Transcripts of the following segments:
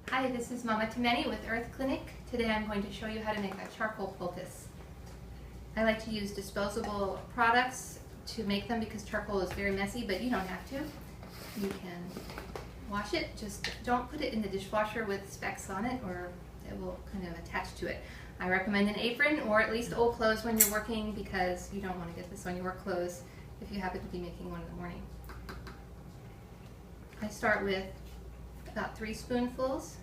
Hi, this is Mama Timeni with Earth Clinic. Today I'm going to show you how to make a charcoal poultice. I like to use disposable products to make them because charcoal is very messy, but you don't have to. You can wash it, just don't put it in the dishwasher with specks on it or it will kind of attach to it. I recommend an apron or at least old clothes when you're working because you don't want to get this on your work clothes if you happen to be making one in the morning. I start with about 3 spoonfuls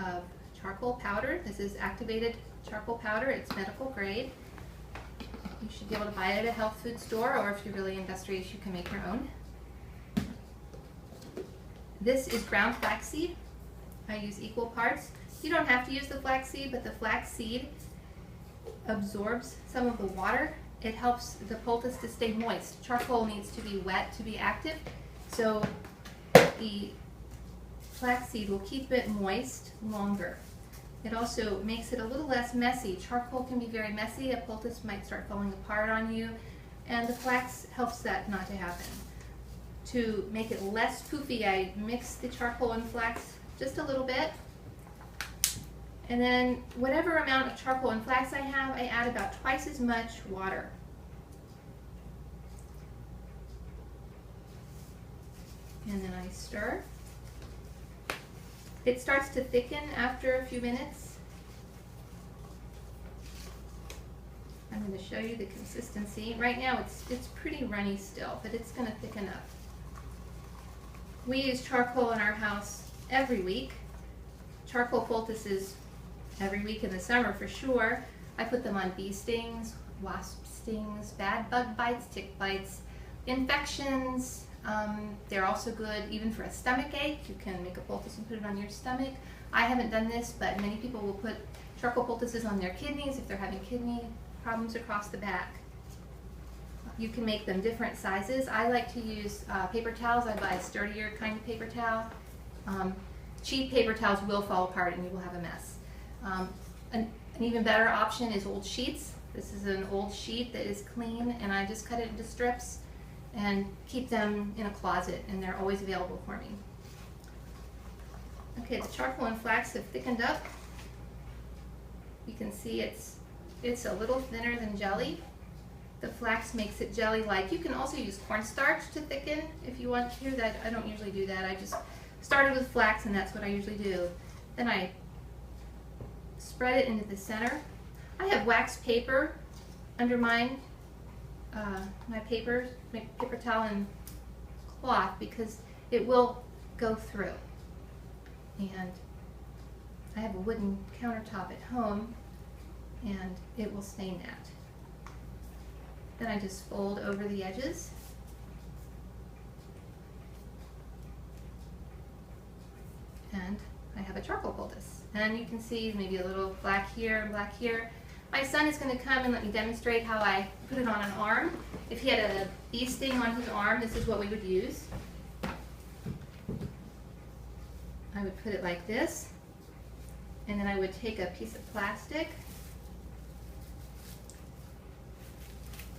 of charcoal powder. This is activated charcoal powder. It's medical grade. You should be able to buy it at a health food store, or if you're really industrious, you can make your own. This is ground flaxseed. I use equal parts. You don't have to use the flaxseed, but the flaxseed absorbs some of the water. It helps the poultice to stay moist. Charcoal needs to be wet to be active, so the flaxseed will keep it moist longer. It also makes it a little less messy. Charcoal can be very messy. A poultice might start falling apart on you, and the flax helps that not to happen. To make it less poofy, I mix the charcoal and flax just a little bit, and then whatever amount of charcoal and flax I have, I add about twice as much water. And then I stir. It starts to thicken after a few minutes. I'm going to show you the consistency. Right now it's pretty runny still, but it's going to thicken up. We use charcoal in our house every week. Charcoal poultices every week in the summer for sure. I put them on bee stings, wasp stings, bad bug bites, tick bites, infections. They're also good even for a stomach ache. You can make a poultice and put it on your stomach. I haven't done this, but many people will put charcoal poultices on their kidneys if they're having kidney problems across the back. You can make them different sizes. I like to use paper towels. I buy a sturdier kind of paper towel. Cheap paper towels will fall apart and you will have a mess. An even better option is old sheets. This is an old sheet that is clean, and I just cut it into strips and keep them in a closet, and they're always available for me. Okay, the charcoal and flax have thickened up. You can see it's a little thinner than jelly. The flax makes it jelly-like. You can also use cornstarch to thicken if you want to. That I don't usually do that. I just started with flax, and that's what I usually do. Then I spread it into the center. I have wax paper under mine. My paper towel and cloth because it will go through. And I have a wooden countertop at home and it will stain that. Then I just fold over the edges. And I have a charcoal poultice. And you can see maybe a little black here and black here. My son is going to come and let me demonstrate how I put it on an arm. If he had a bee sting on his arm, this is what we would use. I would put it like this, and then I would take a piece of plastic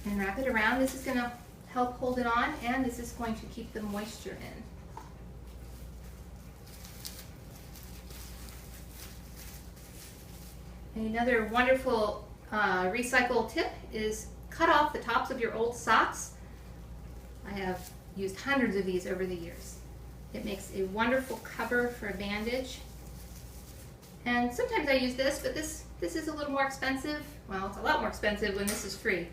and wrap it around. This is going to help hold it on, and this is going to keep the moisture in. And another wonderful recycle tip is cut off the tops of your old socks. I have used hundreds of these over the years. It makes a wonderful cover for a bandage. And sometimes I use this, but this is a little more expensive. Well, it's a lot more expensive when this is free.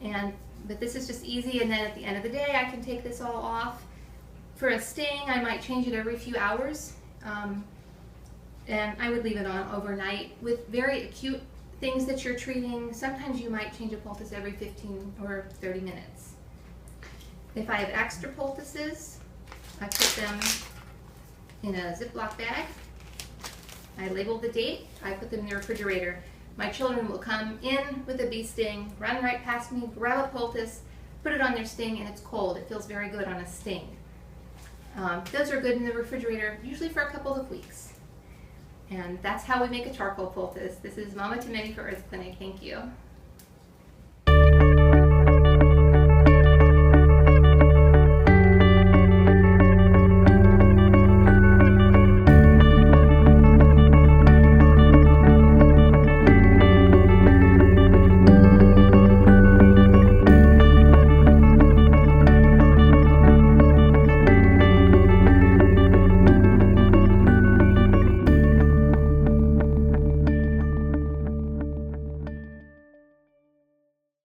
But this is just easy, and then at the end of the day I can take this all off. For a sting, I might change it every few hours. And I would leave it on overnight. With very acute things that you're treating, sometimes you might change a poultice every 15 or 30 minutes. If I have extra poultices, I put them in a Ziploc bag. I label the date. I put them in the refrigerator. My children will come in with a bee sting, run right past me, grab a poultice, put it on their sting, and it's cold. It feels very good on a sting. Those are good in the refrigerator, usually for a couple of weeks. And that's how we make a charcoal poultice. This is Mama Timeni for Earth Clinic. Thank you.